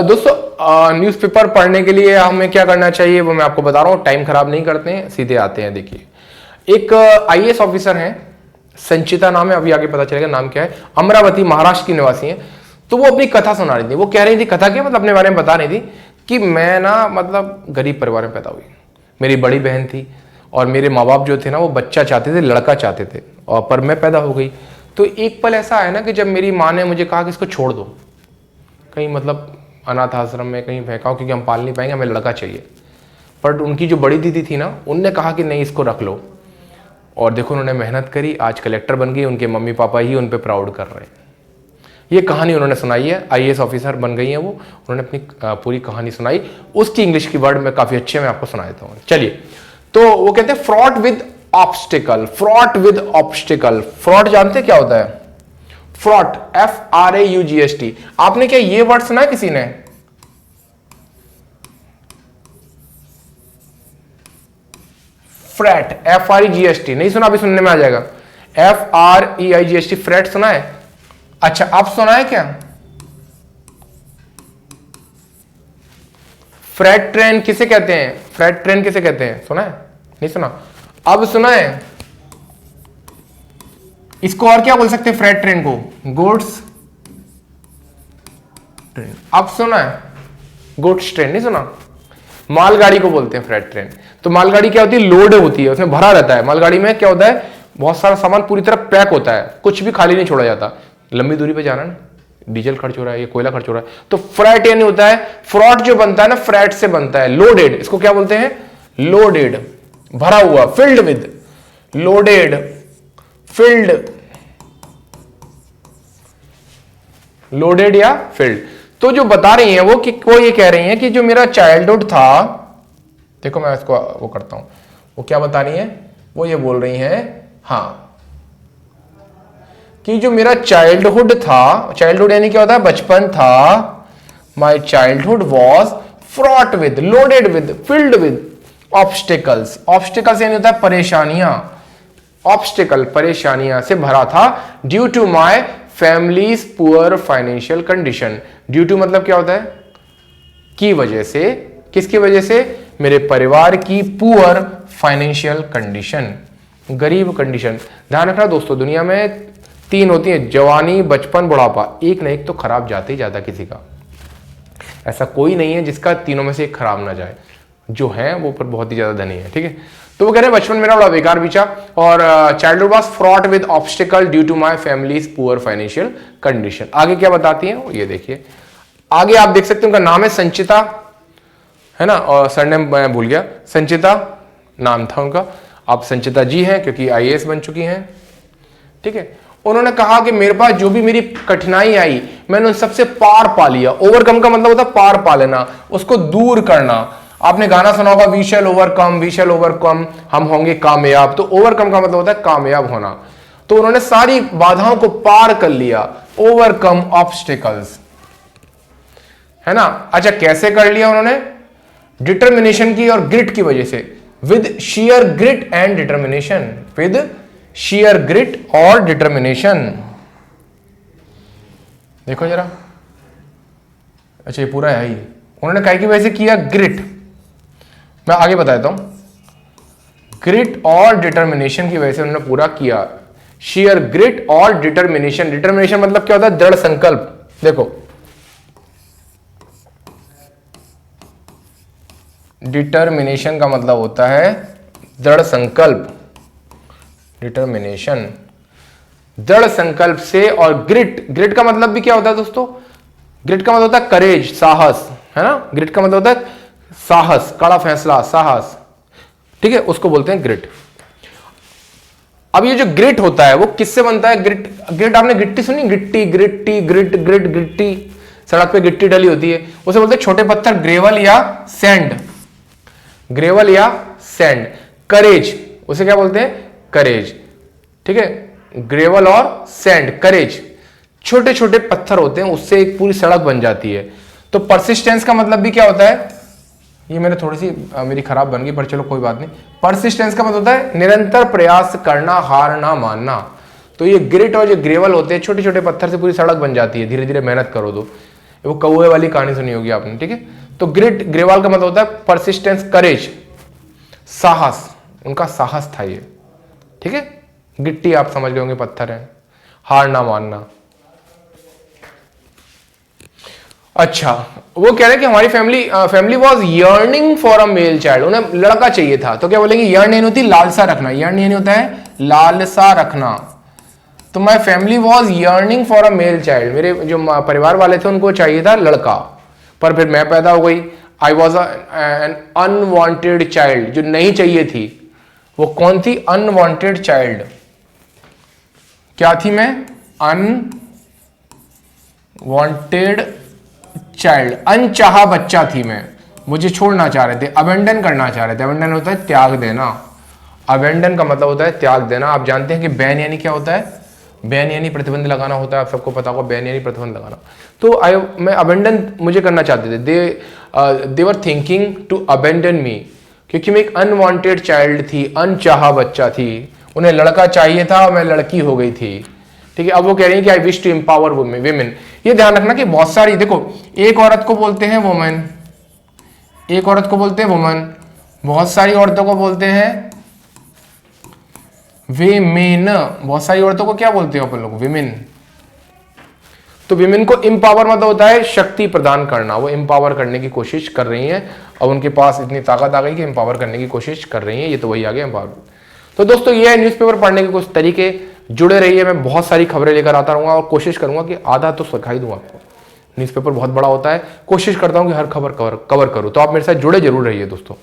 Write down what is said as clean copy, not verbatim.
दोस्तों न्यूज़पेपर पढ़ने के लिए हमें क्या करना चाहिए वो मैं आपको बता रहा हूँ। टाइम खराब नहीं करते हैं, सीधे आते हैं। देखिए एक आईएएस ऑफिसर हैं, संचिता नाम है, अभी आगे पता चलेगा नाम क्या है। अमरावती महाराष्ट्र की निवासी हैं। तो वो अपनी कथा सुना रही थी। वो कह रही थी, कथा क्या मतलब अपने बारे में बता रही थी कि मैं ना मतलब गरीब परिवार में पैदा हुई, मेरी बड़ी बहन थी और मेरे माँ बाप जो थे ना वो बच्चा चाहते थे, लड़का चाहते थे, और पर मैं पैदा हो गई। तो एक पल ऐसा आया ना कि जब मेरी माँ ने मुझे कहा कि इसको छोड़ दो, कहीं मतलब अनाथ आश्रम में कहीं फेंकाओ, क्योंकि हम पाल नहीं पाएंगे, हमें लड़का चाहिए। पर उनकी जो बड़ी दीदी थी ना, उनने कहा कि नहीं इसको रख लो। और देखो उन्होंने मेहनत करी, आज कलेक्टर बन गई, उनके मम्मी पापा ही उन पर प्राउड कर रहे हैं। ये कहानी उन्होंने सुनाई है, आईएएस ऑफिसर बन गई हैं वो। उन्होंने अपनी पूरी कहानी सुनाई, उसकी इंग्लिश की वर्ड में काफ़ी अच्छे मैं आपको सुना देता हूँ। चलिए, तो वो कहते हैं fraught with obstacle, fraught with obstacle. Fraught जानते हैं क्या होता है? Fraught, FRAUGST। आपने क्या ये वर्ड सुना है किसी ने? फ्रैट, FREGST नहीं सुना? अभी सुनने में आ जाएगा। FREIGST, फ्रैट सुना है? अच्छा, अब सुना है क्या? फ्रैट ट्रेन किसे कहते हैं? फ्रैट ट्रेन किसे कहते हैं? सुना है? नहीं सुना? अब सुना है? इसको और क्या बोल सकते हैं फ्रैट ट्रेन को? Goods train. अब सुना है? गुड्स ट्रेन नहीं सुना? मालगाड़ी को बोलते हैं फ्रैट ट्रेन। तो मालगाड़ी क्या होती है? लोड होती है, उसमें भरा रहता है। मालगाड़ी में क्या होता है? बहुत सारा सामान पूरी तरह पैक होता है, कुछ भी खाली नहीं छोड़ा जाता। लंबी दूरी पे जाना ना, डीजल खर्च हो रहा है या कोयला खर्च हो रहा है, तो फ्रैट यानी होता है, फ्रॉट जो बनता है ना फ्रैट से बनता है। लोडेड, इसको क्या बोलते हैं? लोडेड, भरा हुआ, filled with, loaded, field, loaded या फिल्ड। तो जो बता रही हैं वो ये कह रही हैं कि जो मेरा चाइल्डहुड था, देखो मैं इसको वो करता हूं, वो क्या बता रही हैं? वो ये बोल रही हैं हाँ कि जो मेरा चाइल्डहुड था, चाइल्डहुड यानी क्या होता है? बचपन था। My childhood was fraught with, loaded with, filled with obstacles. Obstacles यानी होता है परेशानियां, ऑब्स्टिकल परेशानियां से भरा था। Due to my family's poor financial condition. Due to मतलब क्या होता है? की वजह से। किसकी वजह से? मेरे परिवार की पुअर फाइनेंशियल कंडीशन, गरीब कंडीशन। ध्यान रखना दोस्तों, दुनिया में 3 होती है, जवानी, बचपन, बुढ़ापा। एक ना एक तो खराब जाते ही जाता किसी का। ऐसा कोई नहीं है जिसका तीनों में से एक खराब ना जाए। जो है वो पर बहुत ही ज्यादा धनी है, ठीक है। तो वो कह रहे हैं बचपन मेरा बड़ा बेकार बीचा और childhood was fraught with obstacle due to my family's poor financial condition. आगे क्या बताती हैं ये देखिए। आगे आप देख सकते हैं, उनका नाम है संचिता, है ना, और सरनेम मैं भूल गया, संचिता नाम था उनका। आप संचिता जी हैं क्योंकि आईएएस बन चुकी हैं, ठीक है। उन्होंने कहा कि मेरे पास जो भी मेरी कठिनाई आई, मैंने उन सबसे पार पा लिया। ओवरकम का मतलब होता है पार पा लेना, उसको दूर करना। आपने गाना सुना होगा, we shall overcome, we shall overcome, हम होंगे कामयाब। तो ओवरकम का मतलब होता है कामयाब होना। तो उन्होंने सारी बाधाओं को पार कर लिया, ओवरकम ऑब्स्टिकल्स, है ना। अच्छा, कैसे कर लिया उन्होंने? डिटर्मिनेशन की और ग्रिट की वजह से, with sheer grit and determination, with sheer grit और डिटर्मिनेशन। देखो जरा, अच्छा ये पूरा है ही। उन्होंने कहा कि वैसे किया ग्रिट, मैं आगे बता देता हूं। ग्रिट और डिटर्मिनेशन की वजह से उन्होंने पूरा किया। शेयर ग्रिट और डिटर्मिनेशन। डिटर्मिनेशन मतलब क्या होता है? दृढ़ संकल्प। देखो, डिटर्मिनेशन का मतलब होता है दृढ़ संकल्प, डिटर्मिनेशन, दृढ़ संकल्प से। और ग्रिट, ग्रिट का मतलब भी क्या होता है दोस्तों? ग्रिट का मतलब होता है करेज, साहस, है ना। ग्रिट का मतलब होता है साहस, कड़ा फैसला, साहस, ठीक है, उसको बोलते हैं ग्रिट। अब ये जो ग्रिट होता है वो किससे बनता है? ग्रिट, ग्रिट आपने गिट्टी सुनी? गिट्टी, ग्रिट्टी, ग्रिट, ग्रिट, गिट्टी, सड़क पे गिट्टी डली होती है, उसे बोलते हैं छोटे पत्थर, ग्रेवल या सैंड, ग्रेवल या सैंड। करेज, उसे क्या बोलते हैं? करेज, ठीक है। ग्रेवल और सैंड, करेज, छोटे छोटे पत्थर होते हैं, उससे एक पूरी सड़क बन जाती है। तो परसिस्टेंस का मतलब भी क्या होता है? ये मैंने थोड़ी सी मेरी खराब बन गई, पर चलो कोई बात नहीं। परसिस्टेंस का मतलब होता है निरंतर प्रयास करना, हार ना मानना। तो ये ग्रिट और जो ग्रेवल होते हैं, छोटे छोटे पत्थर से पूरी सड़क बन जाती है, धीरे धीरे मेहनत करो तो। वो कौवे वाली कहानी सुनी होगी आपने, ठीक है। तो ग्रिट, ग्रेवाल का मतलब होता है परसिस्टेंस, करेज, साहस, उनका साहस था ये, ठीक है। गिट्टी आप समझ गए होंगे पत्थर है, हार ना मानना। अच्छा, वो कह रहे हैं कि हमारी family was yearning for a male child, उन्हें लड़का चाहिए था। तो क्या बोलेंगे, यर्न यानी होती लालसा रखना, यर्न यानी होता है लालसा रखना। तो my family was yearning for a male child, मेरे जो परिवार वाले थे उनको चाहिए था लड़का, पर फिर मैं पैदा हो गई। I was an unwanted child, जो नहीं चाहिए थी, वो कौन थी, अनवांटेड चाइल्ड। क्या थी मैं, अनवांटेड चाइल्ड, अनचाहा बच्चा थी मैं, मुझे छोड़ना चाह रहे थे, अबेंडन करना चाह रहे थे। अबेंडन होता है त्याग देना, अबेंडन का मतलब होता है त्याग देना। आप जानते हैं कि बैन यानी क्या होता है, बैन यानी प्रतिबंध लगाना होता है, आप सबको पता होगा बैन यानी प्रतिबंध लगाना। तो मैं अबेंडन मुझे करना चाहते थे, दे वर थिंकिंग टू अबेंडन मी, क्योंकि मैं एक अनवांटेड चाइल्ड थी, अनचाहा बच्चा थी, उन्हें लड़का चाहिए था, मैं लड़की हो गई थी, ठीक है। अब वो कह रही है कि I wish to empower women. ये ध्यान रखना कि बहुत सारी, देखो एक औरत को बोलते हैं वुमेन, एक औरत को बोलते हैं वुमन, बहुत सारी औरतों को बोलते हैं विमेन, बहुत सारी औरतों को क्या बोलते हैं अपन लोग, विमेन। तो विमेन को एम्पावर मतलब होता है शक्ति प्रदान करना, वो एम्पावर करने की कोशिश कर रही हैं, और उनके पास इतनी ताकत आ गई कि एम्पावर करने की कोशिश कर रही हैं, ये तो वही आ गया एम्पावर। तो दोस्तों ये है न्यूज़पेपर पढ़ने के कुछ तरीके, जुड़े रहिए, मैं बहुत सारी खबरें लेकर आता रहूंगा और कोशिश करूंगा कि आधा तो सिखाई दूं आपको। न्यूज़पेपर बहुत बड़ा होता है, कोशिश करता हूं कि हर खबर कवर करूं, तो आप मेरे साथ जुड़े जरूर रहिए दोस्तों।